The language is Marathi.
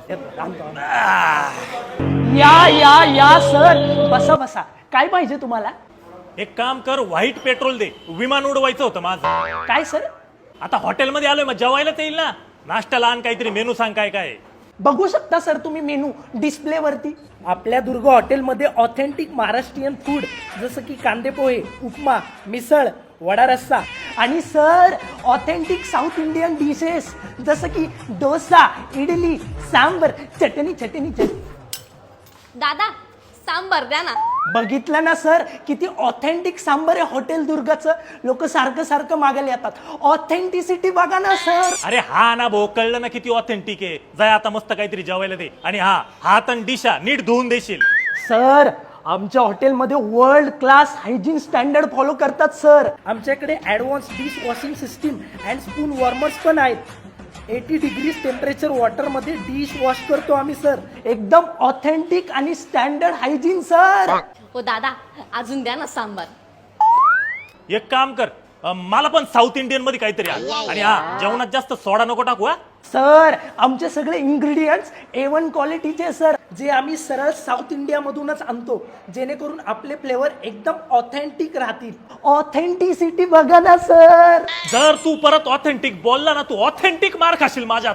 या सर, बसा बसा. काय पाहिजे तुम्हाला? एक काम कर, व्हाईट पेट्रोल दे. विमान उडवायचं होतं माझं. काय सर? आता हॉटेलमध्ये आलोय, मग जेवायलाच येईल ना. नाश्त्याला आण काहीतरी, मेनू सांग काय काय. बघू शकता सर तुम्ही मेनू डिस्प्ले वरती. आपल्या दुर्ग हॉटेलमध्ये ऑथेंटिक महाराष्ट्रीयन फूड जसं की कांदे पोहे, उपमा, मिसळ, वडा रस्सा आणि sir authentic south Indian dishes जसं की डोसा, इडली, सांबर, चटणी चटणी चटणी. दादा सांबर द्या ना. बघितलं ना सर, किती ऑथेंटिक सांबर आहे हॉटेल दुर्गाचं. लोक सारखं सारखं मागायला येतात. ऑथेंटिसिटी बघा ना सर. अरे हा ना भाऊ, कळलं ना किती ऑथेंटिक आहे. जाय आता मस्त काहीतरी जेवायला दे. आणि हा हात आणि डिशा नीट धुवून देशील. सर आमच्या हॉटेलमध्ये world class hygiene standard follow करतात सर. आमच्याकडे advance dish washing system and spoon warmers पण आहेत. 80 डिग्रीज टेम्परेचर वॉटरमध्ये डिश वॉश करतो आम्ही सर. एकदम ऑथेंटिक आणि स्टँडर्ड हायजीन सर. हो दादा अजून द्या ना सांबर. एक काम कर, मला पण साऊथ इंडियन मध्ये काहीतरी आण. आणि हा जेवणात जास्त सोडा नको टाकू. हा सर आमचे सगळे इंग्रेडियंट्स A1 क्वालिटीचे सर, जे आम्ही सरळ साऊथ इंडिया मधूनच आणतो, जेणेकरून आपले फ्लेवर एकदम ऑथेंटिक राहतील. ऑथेंटिसिटी बघा ना सर. जर तू परत ऑथेंटिक बोलला ना, तू ऑथेंटिक मार खाशील माझ्या.